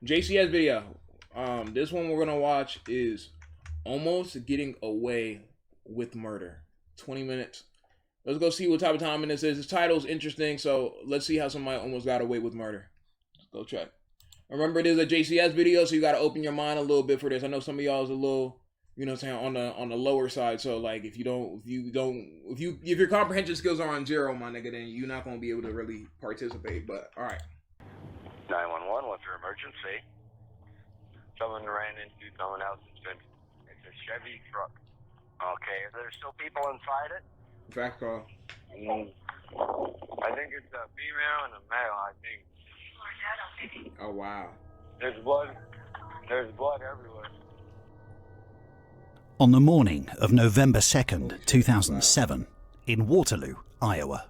JCS video. This one we're gonna watch is almost getting away with murder. 20 minutes. Let's go see what type of timing this is. This title's interesting, so let's see how somebody almost got away with murder. Let's go check. Remember, it is a JCS video, so you gotta open your mind a little bit for this. I know some of y'all is a little, you know what I'm saying, on the lower side. So like if your comprehension skills are on zero, my nigga, then you're not gonna be able to really participate. But all right. 911, what's your emergency? Someone ran into someone else's fence. It's a Chevy truck. Okay, are there still people inside it? Fact call. I think it's a female and a male, I think. Oh wow. There's blood everywhere. On the morning of November 2nd, 2007, in Waterloo, Iowa,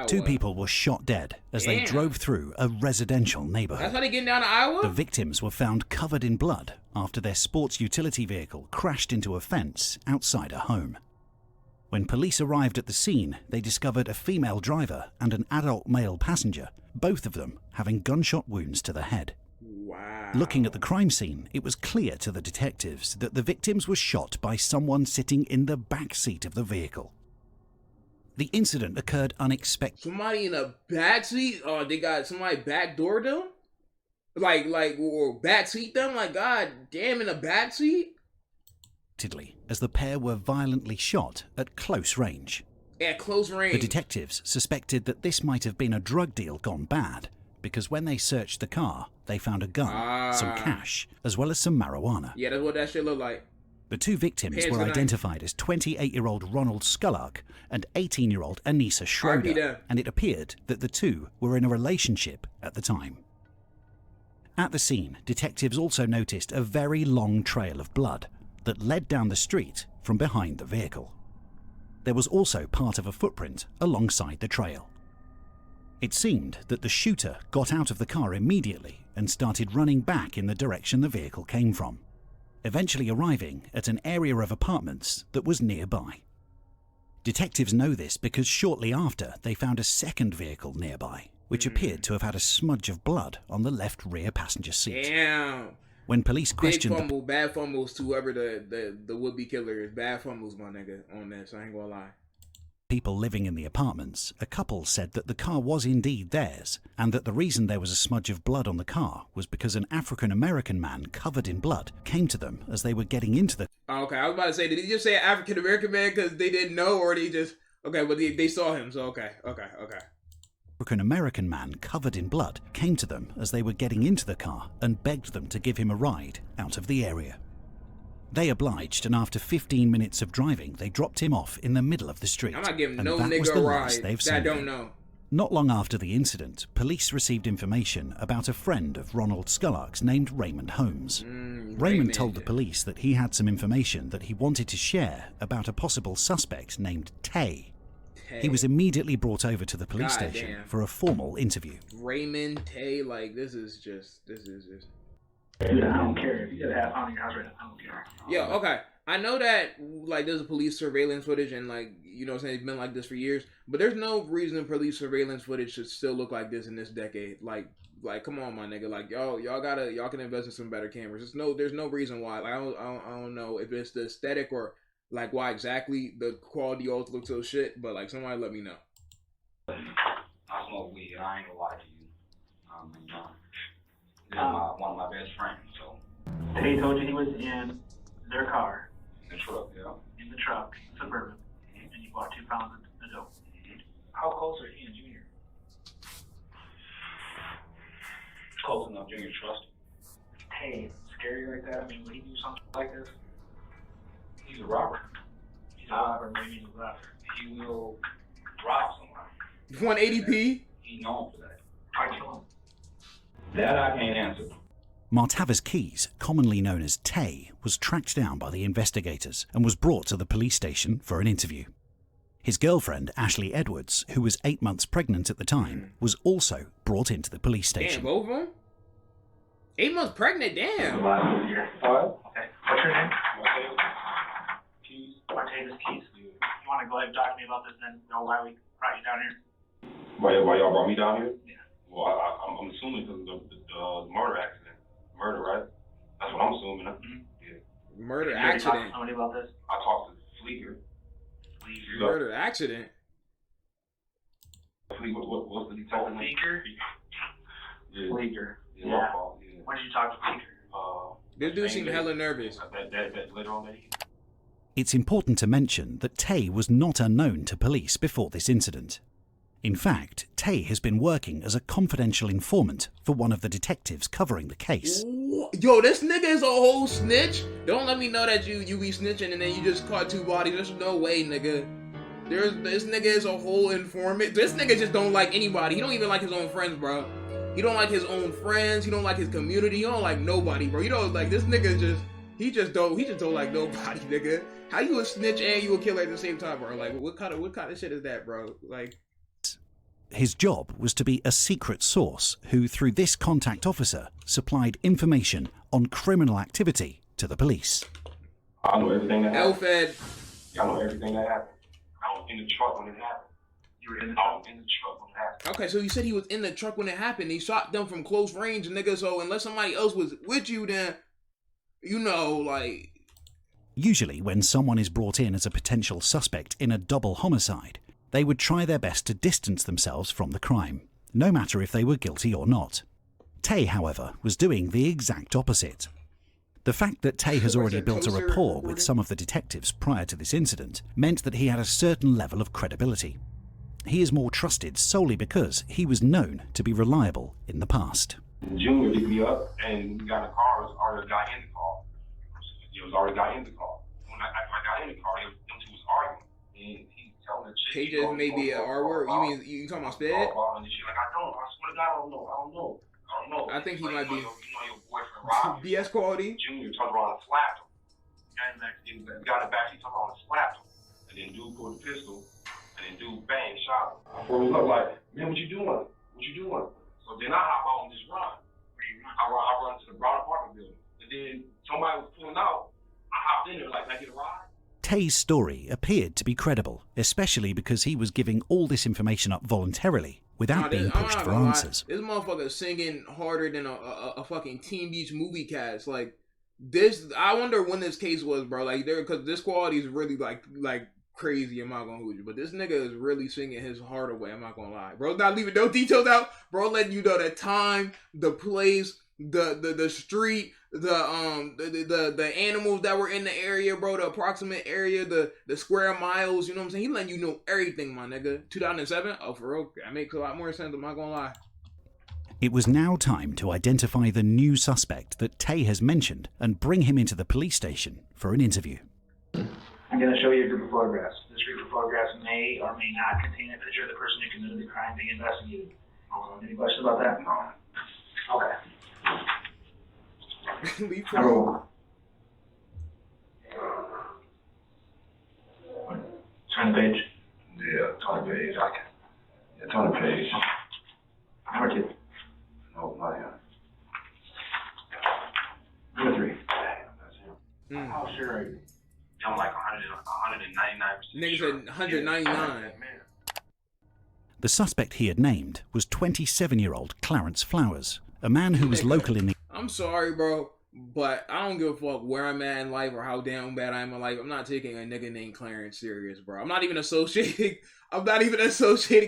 two people were shot dead as they drove through a residential neighborhood. That's how they getting down to Iowa? The victims were found covered in blood after their sports utility vehicle crashed into a fence outside a home. When police arrived at the scene, they discovered a female driver and an adult male passenger, both of them having gunshot wounds to the head. Wow. Looking at the crime scene, it was clear to the detectives that the victims were shot by someone sitting in the back seat of the vehicle. The incident occurred unexpectedly. Somebody in a backseat? Oh, they got somebody backdoor them? Or backseat them? Like, god damn, in a backseat? As the pair were violently shot at close range. At close range. The detectives suspected that this might have been a drug deal gone bad, because when they searched the car, they found a gun, some cash, as well as some marijuana. Yeah, that's what that shit looked like. The two victims were identified as 28-year-old Ronald Skullark and 18-year-old Anissa Schroeder, and it appeared that the two were in a relationship at the time. At the scene, detectives also noticed a very long trail of blood that led down the street from behind the vehicle. There was also part of a footprint alongside the trail. It seemed that the shooter got out of the car immediately and started running back in the direction the vehicle came from, eventually arriving at an area of apartments that was nearby. Detectives know this because shortly after they found a second vehicle nearby, which appeared to have had a smudge of blood on the left rear passenger seat. Damn. When police questioned bad fumbles to whoever the would-be killer is. Bad fumbles, my nigga, on that, so I ain't gonna lie. People living in the apartments, a couple said that the car was indeed theirs, and that the reason there was a smudge of blood on the car was because an African-American man covered in blood came to them as they were getting into the... Okay, I was about to say, did he just say African-American man because they didn't know, or did he just... Okay, but they saw him, so okay. African-American man covered in blood came to them as they were getting into the car and begged them to give him a ride out of the area. They obliged, and after 15 minutes of driving, they dropped him off in the middle of the street. I'm not giving and no that nigga was the a last ride they've that seen I of don't him. know. Not long after the incident, police received information about a friend of Ronald Skullark's named Raymond Holmes. Raymond told the police that he had some information that he wanted to share about a possible suspect named Tay. He was immediately brought over to the police station for a formal interview. Raymond Tay, like, this is just... Dude, I don't care if you got a half on your house right now. I don't care. Yeah, okay. I know that, like, there's a police surveillance footage and, like, you know what I'm saying, it's been like this for years. But there's no reason police surveillance footage should still look like this in this decade. Like, come on, my nigga. Like, y'all can invest in some better cameras. There's no reason why. Like, I don't know if it's the aesthetic or, like, why exactly the quality always looks so shit. But, like, somebody let me know. I smoke weed. I ain't gonna lie to you. This is one of my best friends, so. Tay told you he was in their car. In the truck, yeah. In the truck, Suburban. And you bought 2 pounds of dope. How close are he and Junior? Close enough, Junior, trust. Tay, scary like that? I mean, would he do something like this? He's a robber. He's a robber, maybe he's a robber. He will rob someone. 180p? He's known for that. I kill him. That I can't answer. Martavis Keys, commonly known as Tay, was tracked down by the investigators and was brought to the police station for an interview. His girlfriend, Ashley Edwards, who was 8 months pregnant at the time, was also brought into the police station. Damn, both of them? 8 months pregnant, damn. Alright. Okay. What's your name? Keys. Martavis Keys. You want to go ahead and talk to me about this, then know why we brought you down here? Why y'all brought me down here? Yeah. Well, I'm assuming because of the murder accident. accident. Somebody about this? I talked to Fleeger. Murder accident. Fleeger, what's the detective name? Fleeger? Yeah. Fleeger. Yeah. Yeah. Yeah. When did you talk to Fleeger? This dude seemed hella nervous. That later on that evening. It's important to mention that Tay was not unknown to police before this incident. In fact, Tay has been working as a confidential informant for one of the detectives covering the case. Yo, this nigga is a whole snitch. Don't let me know that you be snitching and then you just caught 2 bodies. There's no way, nigga. This nigga is a whole informant. This nigga just don't like anybody. He don't even like his own friends, bro. He don't like his own friends. He don't like his community. He don't like nobody, bro. You know, like this nigga he just don't like nobody, nigga. How you a snitch and you a killer at the same time, bro? Like what kind of shit is that, bro? Like. His job was to be a secret source who, through this contact officer, supplied information on criminal activity to the police. I know everything that happened. L-Fed. I know everything that happened. I was in the truck when it happened. You were in the I was in the truck when it happened. Okay, so you said he was in the truck when it happened. He shot them from close range, nigga. So unless somebody else was with you, then, you know, like... Usually, when someone is brought in as a potential suspect in a double homicide, they would try their best to distance themselves from the crime, no matter if they were guilty or not. Tay, however, was doing the exact opposite. The fact that Tay has already built a rapport with some of the detectives prior to this incident meant that he had a certain level of credibility. He is more trusted solely because he was known to be reliable in the past. Junior picked me up and we got in the car. There was already a guy in the car. There was already a guy in the car. When I got in the car, them two was arguing. And he telling the chick. He just made me an R word. You talking about sped? And she's like, I swear to God, I don't know. I think he might be. You know your boyfriend Rob. BS quality. Junior turned around and slapped him. And the guy in the back, he turned around and slapped him. And then dude pulled the pistol. And then dude bang, shot him. I froze up like, man, what you doing? So then I hop out and just run. I run to the brown apartment building. And then somebody was pulling out. I hopped in there like, can I get a ride? Tay's story appeared to be credible, especially because he was giving all this information up voluntarily without being pushed for answers. This motherfucker singing harder than a fucking Teen Beach movie cast. Like this, I wonder when this case was, bro. Like because this quality is really like crazy. I'm not gonna hold you, but this nigga is really singing his heart away. I'm not gonna lie, bro. Not leaving no details out, bro. Letting you know the time, the place, the street, the animals that were in the area, bro, the approximate area, the square miles, you know what I'm saying? He letting you know everything, my nigga. 2007? Oh, for real? That makes a lot more sense, I'm not gonna lie. It was now time to identify the new suspect that Tay has mentioned and bring him into the police station for an interview. I'm going to show you a group of photographs. This group of photographs may or may not contain a picture of the person who committed the crime being investigated. Any questions about that? No. Okay. Number 1. Turn the page. Yeah, turn the page. Yeah, turn the page. Number 2. No, not him. Number 3. That's him. How sure are you? I'm like 199%. Nigga said 199. The suspect he had named was 27-year-old Clarence Flowers, a man who was local in the... I'm sorry, bro, but I don't give a fuck where I'm at in life or how damn bad I am in life. I'm not taking a nigga named Clarence serious, bro. I'm not even associating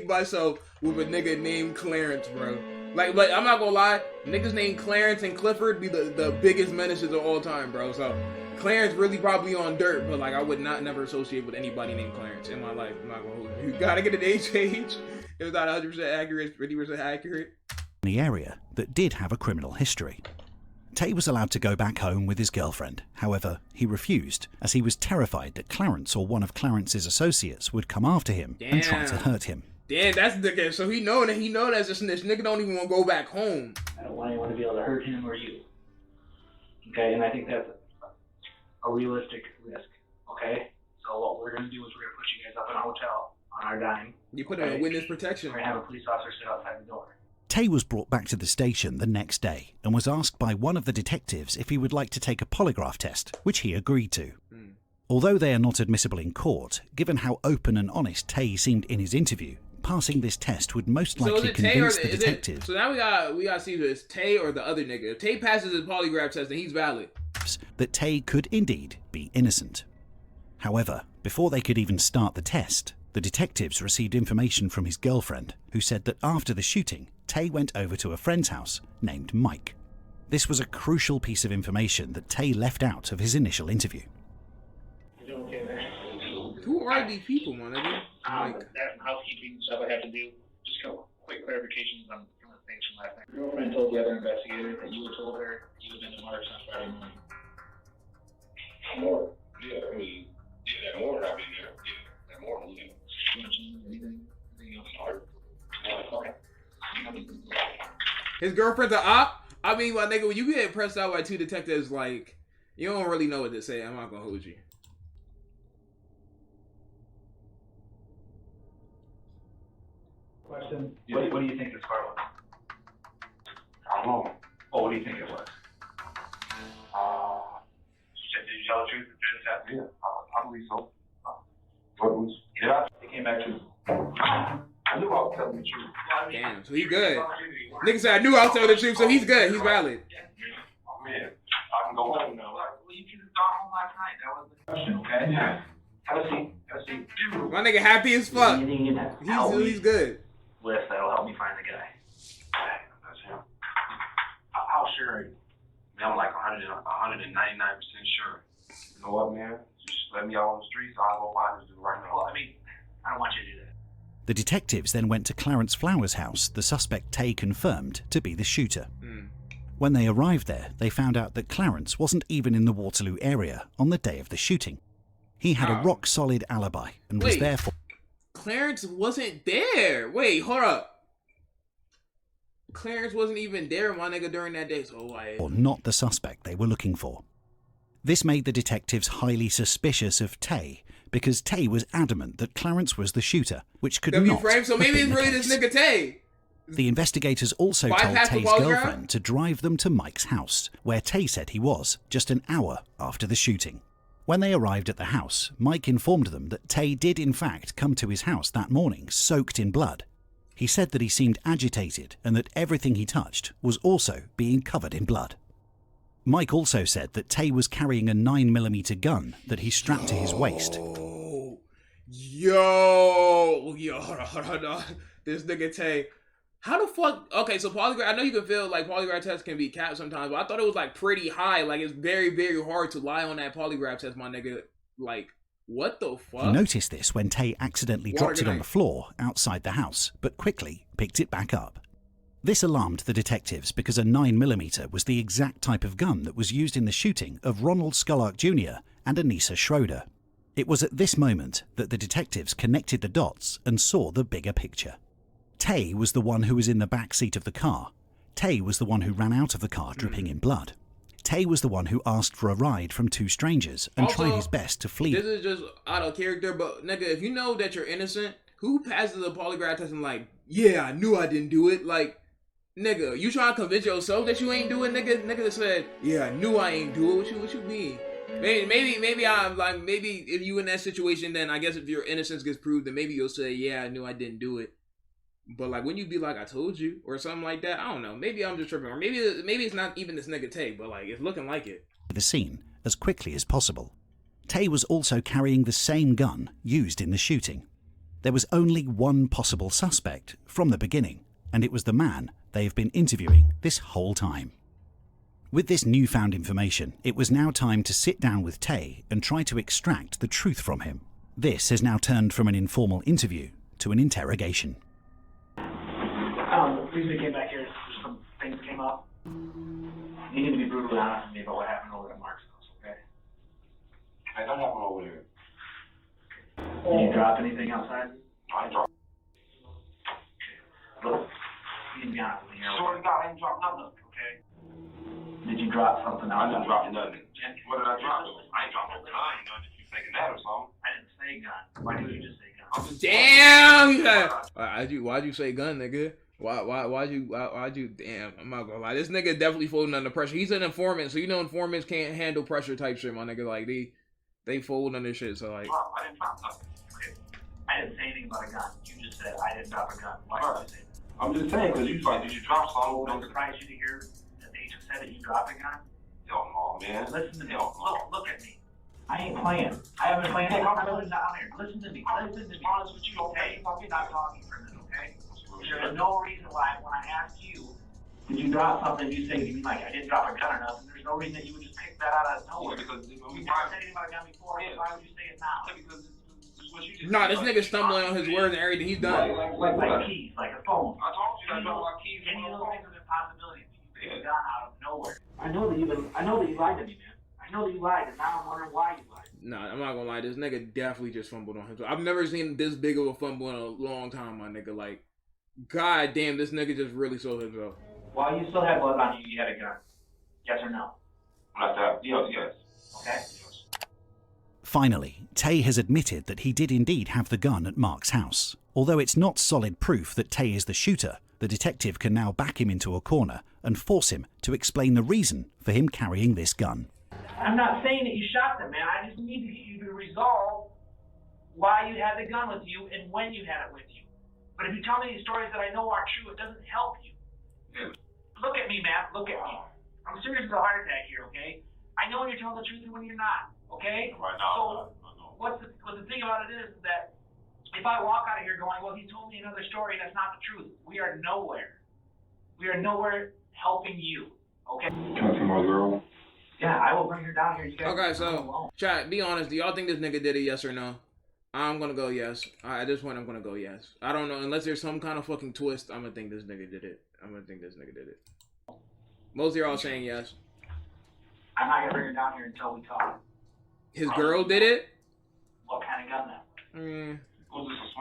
myself with a nigga named Clarence, bro. Like I'm not gonna lie, niggas named Clarence and Clifford be the biggest menaces of all time, bro. So Clarence really probably on dirt, but like I would never associate with anybody named Clarence in my life. I'm not gonna hold you. You gotta get an age change. It's not 100% accurate, 50% accurate. The area that did have a criminal history. Tay was allowed to go back home with his girlfriend. However, he refused, as he was terrified that Clarence or one of Clarence's associates would come after him and try to hurt him. Damn, that's the guy. So he know that's a snitch. Nigga don't even want to go back home. I don't want anyone to be able to hurt him or you. Okay, and I think that's a realistic risk. Okay? So what we're going to do is we're going to put you guys up in a hotel on our dime. You put him in witness protection. We're going to have a police officer sit outside the door. Tay was brought back to the station the next day and was asked by one of the detectives if he would like to take a polygraph test, which he agreed to. Although they are not admissible in court, given how open and honest Tay seemed in his interview, passing this test would most likely convince the detective. So now we got to see if it's Tay or the other nigga. If Tay passes his polygraph test, then he's valid. that Tay could indeed be innocent. However, before they could even start the test, the detectives received information from his girlfriend, who said that after the shooting, Tay went over to a friend's house named Mike. This was a crucial piece of information that Tay left out of his initial interview. You doing okay there? Who are these people, man? Like, That's some housekeeping stuff I have to do. Just a couple quick clarifications on some of the things from last night. Your girlfriend told the other investigator that you had told her you had been to Mark's on Friday morning. More? Yeah, I mean, yeah, that morning I've been there. Yeah, that morning, yeah. You mentioned anything else? Okay. his girlfriend's an op? I mean, my nigga, when you get pressed out by two detectives, like, you don't really know what to say. I'm not gonna hold you. Question. What do you think this car was? I don't know. Oh, what do you think it was? Did you tell the truth during the test? Yeah, I believe so. What was? Yeah, it came back to. I knew I was telling the truth. Damn, so he good. Nigga said, I knew I was telling the truth, so he's good. He's valid. Oh, man. I can go home now. Well, you could have gone home last night. That was the question, okay? Yeah. Have a seat. Have a seat. Dude. My nigga happy as fuck. He's good. List that'll help me find the guy. That's him. How sure are you? Man, I'm like 199% sure. You know what, man? Just let me out on the streets. I'll go find this dude right now. Well, I mean, I don't want you to do that. The detectives then went to Clarence Flowers' house, the suspect Tay confirmed to be the shooter. When they arrived there, they found out that Clarence wasn't even in the Waterloo area on the day of the shooting. He had a rock-solid alibi and was therefore... Clarence wasn't there. Wait, hold up. Clarence wasn't even there, my nigga, during that day, so why? Or not the suspect they were looking for. This made the detectives highly suspicious of Tay, because Tay was adamant that Clarence was the shooter, which could not frame, so maybe have it's been really the this case. nigga Tay. The investigators also told Tay's girlfriend to drive them to Mike's house, where Tay said he was, just an hour after the shooting. When they arrived at the house, Mike informed them that Tay did in fact come to his house that morning soaked in blood. He said that he seemed agitated and that everything he touched was also being covered in blood. Mike also said that Tay was carrying a 9mm gun that he strapped to his waist. Yo, hold on. This nigga Tay. How the fuck? Okay, so polygraph, I know you can feel like polygraph tests can be capped sometimes, but I thought it was like pretty high. Like, it's very, very hard to lie on that polygraph test, my nigga. Like, what the fuck? He noticed this when Tay accidentally dropped it on the floor outside the house, but quickly picked it back up. This alarmed the detectives because a 9mm was the exact type of gun that was used in the shooting of Ronald Scullark Jr. and Anissa Schroeder. It was at this moment that the detectives connected the dots and saw the bigger picture. Tay was the one who was in the back seat of the car. Tay was the one who ran out of the car dripping in blood. Tay was the one who asked for a ride from two strangers and tried his best to flee. This is just out of character, but nigga, if you know that you're innocent, who passes a polygraph test and like, yeah, I knew I didn't do it? Like, nigga, you trying to convince yourself that you ain't do it, nigga? Nigga that said, yeah, I knew I ain't do it. What you mean? Maybe I'm like, maybe if you in that situation, then I guess if your innocence gets proved, then maybe you'll say, yeah, I knew I didn't do it. But like when you be like, I told you, or something like that, I don't know. Maybe I'm just tripping, or maybe it's not even this nigga Tay, but like it's looking like it. The scene as quickly as possible. Tay was also carrying the same gun used in the shooting. There was only one possible suspect from the beginning, and it was the man they have been interviewing this whole time. With this newfound information, it was now time to sit down with Tay and try to extract the truth from him. This has now turned from an informal interview to an interrogation. The reason we came back here is some things came up. You need to be brutally honest with me about what happened over at Mark's house, okay? Hey, that happened over there. Did you drop anything outside? I ain't dropped. Look, you need to be honest with me here. Swear to God, I ain't dropped nothing, okay? Did you drop something I outside? didn't drop nothing. What did I drop? I ain't dropped no gun, you know, that you thinking that or something. I didn't say gun. Why did you just say gun? Damn! Why'd you say gun, nigga? Why'd you? Damn, I'm not gonna lie. This nigga definitely folding under pressure. He's an informant, so you know informants can't handle pressure type shit, my nigga. Like they fold under shit. So like, I didn't drop nothing. Okay. I didn't say anything about a gun. You just said I didn't drop a gun. Why did you say that? I'm just saying, because you like, did you drop something? I'm surprised you to hear that they just said that you dropped a gun. Hell no, on, man. Listen to me. Look at me. I ain't playing. I haven't been playing. Hey, I'm down here. Listen to me. Listen to me. Honest with you, okay? Stop talking for a minute, okay? There's no reason why when I ask you, did you drop something, you say to me like I didn't drop a gun or nothing. There's no reason that you would just pick that out of nowhere. Because you never said anything about a gun before. Yeah. Why would you say it now? Because it's what you just Nah, this nigga stumbling on his words and everything he's done. Like keys, like a phone. I told you I dropped my keys. Any of those things are possibilities. You pick a gun out of nowhere. I know that you lied to me, man. I know that you lied, and now I'm wondering why you lied. Nah, I'm not gonna lie. This nigga definitely just fumbled on himself. I've never seen this big of a fumble in a long time, my nigga. Like, god damn, this nigga just really sold himself. While you still had blood on you, you had a gun. Yes or no? Yes. Okay. Finally, Tay has admitted that he did indeed have the gun at Mark's house. Although it's not solid proof that Tay is the shooter, the detective can now back him into a corner and force him to explain the reason for him carrying this gun. I'm not saying that you shot them, man. I just need to get you to resolve why you had the gun with you and when you had it with you. But if you tell me these stories that I know aren't true, it doesn't help you. Yeah. Look at me, man. Look at me. I'm serious as a heart attack here, okay? I know when you're telling the truth and when you're not, okay? Right now, so what the thing about it is that if I walk out of here going, well, he told me another story that's not the truth, we are nowhere. We are nowhere helping you, okay? Can I see my girl? Yeah, I will bring her down here. You guys Okay, so, chat, be honest. Do y'all think this nigga did it, yes or no? I'm gonna go yes. At this point, I'm gonna go yes. I don't know. Unless there's some kind of fucking twist, I'm gonna think this nigga did it. Most of y'all saying yes. I'm not gonna bring her down here until we talk. His girl did it? What kind of gun then?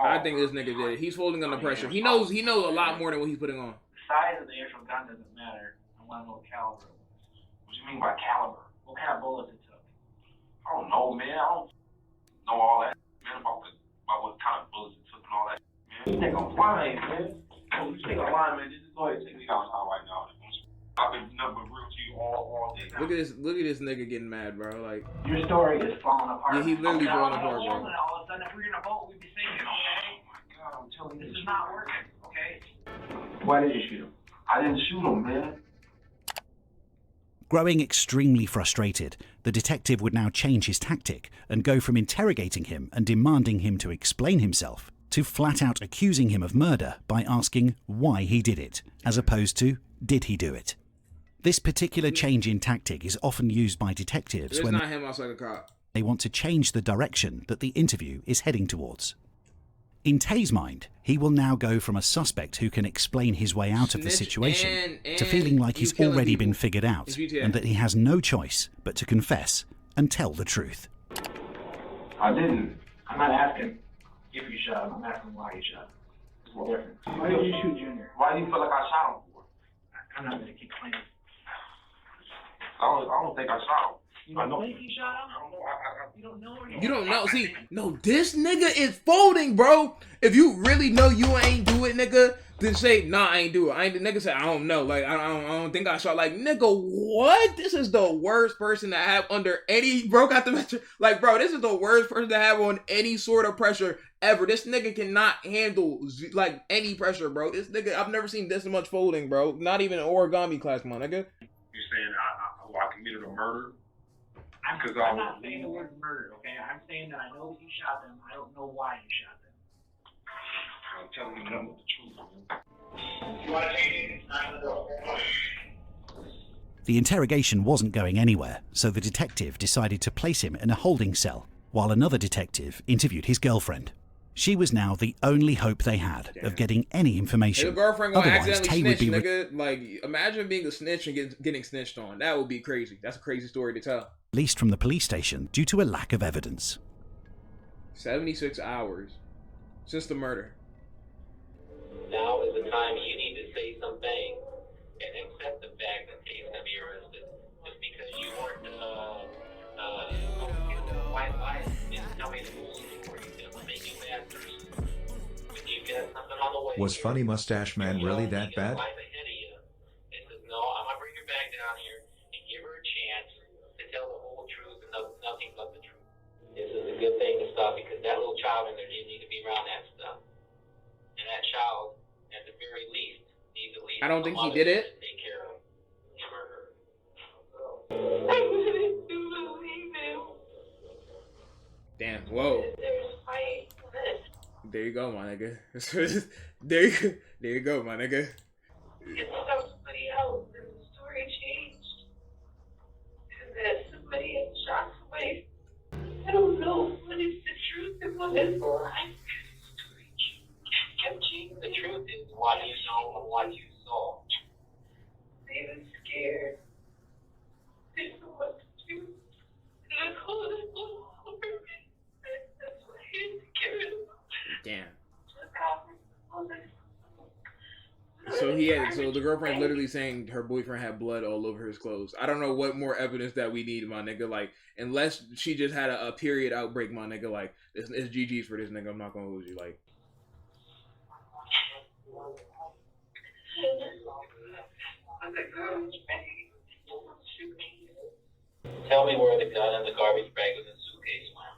I think this nigga did it. He's folding under pressure. He knows a lot more than what he's putting on. The size of the actual gun doesn't matter. I want to know what caliber it was. What do you mean by caliber? What kind of bullets it took? I don't know, man. I don't know all that, man, about what kind of bullets it took and all that, man. You take a line, man. You take a line, man. Just go ahead and take me downtown right now. I've been nothing but real to you all day. Look at this nigga getting mad, bro. Like, your story is falling apart. Yeah, he literally falling apart, bro. All of a sudden, if we're in a boat, we'd be singing, okay? Oh my God, I'm telling you, this is not working, okay? Why did you shoot him? I didn't shoot him, man. Growing extremely frustrated, the detective would now change his tactic and go from interrogating him and demanding him to explain himself to flat out accusing him of murder by asking why he did it, as opposed to did he do it. This particular change in tactic is often used by detectives when not him outside the cop. They want to change the direction that the interview is heading towards. In Tay's mind, he will now go from a suspect who can explain his way out of the situation to feeling like he's already been figured out and that he has no choice but to confess and tell the truth. I didn't. I'm not asking if you shot him. I'm asking why you shot him. It's different. Why did you shoot Junior? Why do you feel like I shot him for? I'm not going to keep playing. I don't think I shot him. You don't think you shot him? I don't know. You don't know. You don't know. See, no, this nigga is folding, bro. If you really know you ain't do it, nigga, then say, nah, I ain't do it. The nigga said, I don't know. Like, I don't think I shot. Like, nigga, what? This is the worst person to have under any, broke out the metro. Like, bro, this is the worst person to have on any sort of pressure ever. This nigga cannot handle, like, any pressure, bro. This nigga, I've never seen this much folding, bro. Not even an origami class, my nigga. You're saying I committed a murder? I'm not saying the word murder, okay? I'm saying that I know that you shot them. I don't know why you shot them. I'm telling you nothing but the truth, man. You want to take it? It's not going to go. The interrogation wasn't going anywhere, so the detective decided to place him in a holding cell, while another detective interviewed his girlfriend. She was now the only hope they had of getting any information. Your girlfriend gonna Otherwise, accidentally Tay snitch, would be nigga. Like, imagine being a snitch and getting snitched on. That would be crazy. That's a crazy story to tell. released from the police station due to a lack of evidence. 76 hours since the murder. Now is the time you need to say something and accept the fact that he's going to be arrested. Just because you weren't, why didn't tell me the whole story? It will make you mad first. When you get something on the way. Was Funny Mustache Man really that bad? Life ahead of you. And says, no, I'm going to bring her back down here and give her a chance to tell the whole truth and nothing but the truth. This is a good thing to stop because that little child in there didn't need to be around that stuff. And that child, at the very least, needs at least I don't think he did it. to take care of him or her. Damn. Whoa. There you go, my nigga. There you go, my nigga. It's somebody else, and the story changed. And that somebody had shot somebody. I don't know what is the truth and what is the lie. The story kept changing. The truth is what you know and what you saw. They were scared. They didn't know what to do. And I called it over me. That's why I had to get rid of them. Damn. So the girlfriend's literally saying her boyfriend had blood all over his clothes. I don't know what more evidence that we need, my nigga. Like, unless she just had a period outbreak, my nigga. Like, it's GG's for this nigga. I'm not gonna lose you. Like, Tell me where the gun and the garbage bag was in the suitcase went.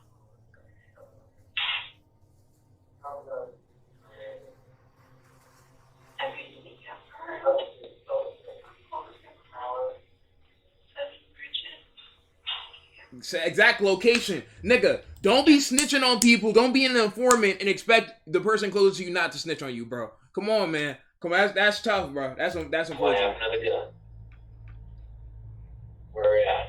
exact location, nigga. Don't be snitching on people. Don't be an informant and expect the person close to you not to snitch on you, bro. Come on, man. Come on, that's tough, bro. That's unfortunate. What happened to the gun? Where are we at?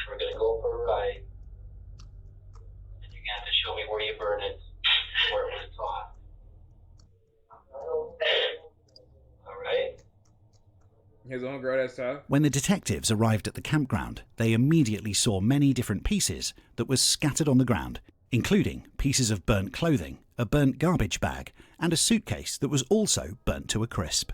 We're gonna go for a ride. And you're gonna have to show me where you burned it, where it was taught. Alright? His own girl, that's tough. When the detectives arrived at the campground, they immediately saw many different pieces that were scattered on the ground, including pieces of burnt clothing, a burnt garbage bag, and a suitcase that was also burnt to a crisp.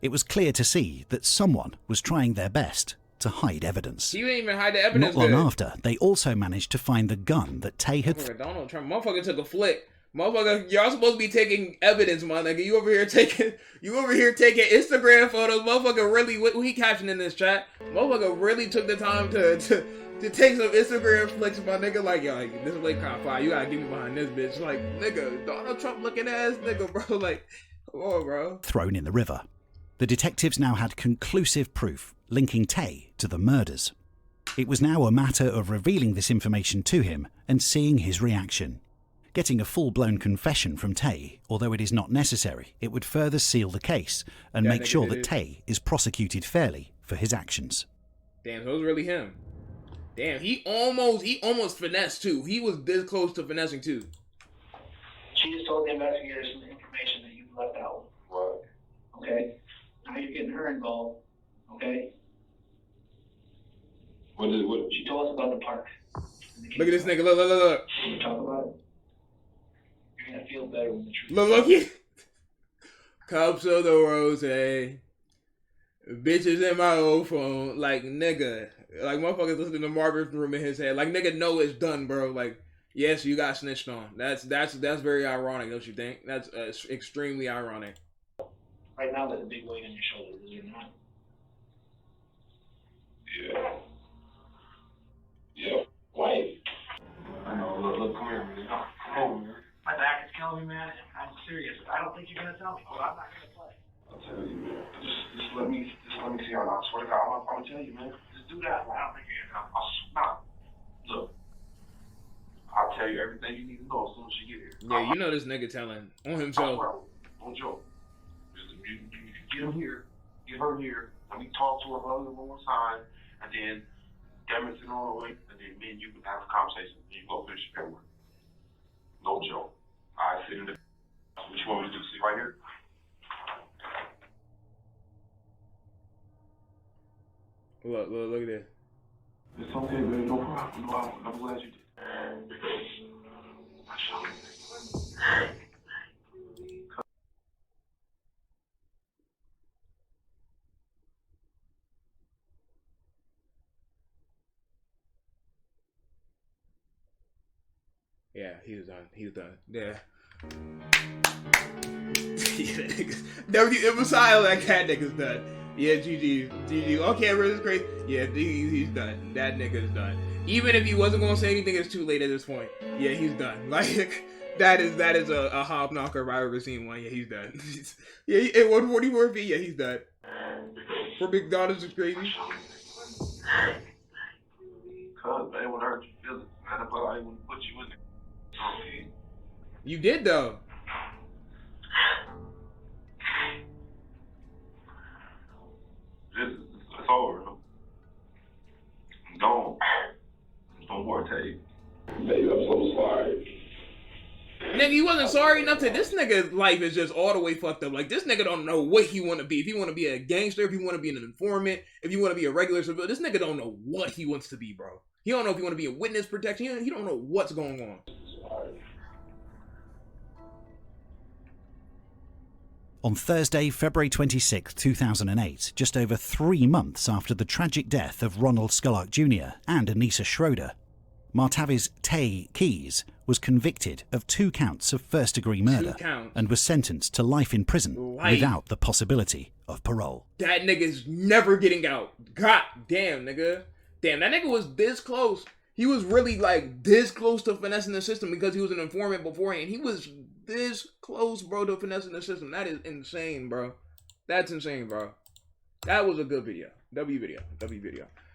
It was clear to see that someone was trying their best to hide evidence. He didn't even hide the evidence. Not long after, they also managed to find the gun that Tay had... Donald Trump, motherfucker took a flick. Motherfucker, y'all supposed to be taking evidence, my nigga. You over here taking Instagram photos. Motherfucker really, what he captioning this chat? Motherfucker really took the time to take some Instagram flicks, my nigga. Like, yo, like, this is like kind of fire. You gotta get me behind this bitch. Like, nigga, Donald Trump looking ass nigga, bro. Like, come on, bro. Thrown in the river. The detectives now had conclusive proof linking Tay to the murders. It was now a matter of revealing this information to him and seeing his reaction. Getting a full-blown confession from Tay, although it is not necessary, it would further seal the case and make sure that Tay is prosecuted fairly for his actions. Damn, so it was really him. Damn, he almost finessed too. He was this close to finessing too. She just told the investigators some information that you left out. Right. Okay? Now you're getting her involved. Okay? What? She told us about the park. Look at this nigga. Look. Can you talk about it? You're gonna feel better when the truth. Look. Cups of the rose, bitches in my old phone. Like, nigga. Like, motherfuckers listening to Marvin's Room in his head. Like, nigga, know it's done, bro. Like, yes, you got snitched on. That's very ironic, don't you think? That's extremely ironic. Right now, there's a big weight on your shoulders, is there not? Yeah. Wait. I know. Look, come here, man. Come on, man. My back is killing me, man. I'm serious. I don't think you're gonna tell me, but I'm not gonna play. I'll tell you, man. Just let me see how. I swear to God, I'm gonna tell you, man. Just do that. I don't think you're gonna tell me. Nah. Look, I'll tell you everything you need to know as soon as you get here. Yeah, you know this nigga telling on himself. Don't joke. You get him here, get her here, let me talk to her one more time, and then demonstrate on the way, and then me and you can have a conversation, and you go finish your paperwork. No joke. I sit in the... What you want me to do? Sit right here? Look at this. It's okay, man. No problem. No, I'm glad you did. I showed you. Yeah, he was done. Yeah. It was silent like that nigga's done. Yeah, GG. Okay, this is crazy. Yeah, he's done. That nigga's done. Even if he wasn't gonna say anything, it's too late at this point. Yeah, he's done. Like, that is a hop knocker if I've ever seen one. Yeah, he's done. Yeah, at 144 feet, yeah, he's done. For Big Daughters is crazy. Cuz, man, I want to hurt your feelings, man. That's why I want to put you in there. Okay. You did, though. It's over. I'm gone. No more tape. Baby, I'm so sorry. Nigga, you wasn't sorry enough to. This nigga's life is just all the way fucked up. Like, this nigga don't know what he want to be. If he want to be a gangster, if he want to be an informant, if he want to be a regular civilian, this nigga don't know what he wants to be, bro. He don't know if he want to be a witness protection. He don't know what's going on. On Thursday, February 26, 2008, just over 3 months after the tragic death of Ronald Skullock Jr. and Anissa Schroeder, Martavis Tay Keys was convicted of 2 counts of first-degree murder and was sentenced to life in prison without the possibility of parole. That nigga's never getting out. God damn, nigga. Damn, that nigga was this close. He was really, like, this close to finessing the system because he was an informant beforehand. He was this close, bro, to finessing the system. That is insane, bro. That's insane, bro. That was a good video. W video.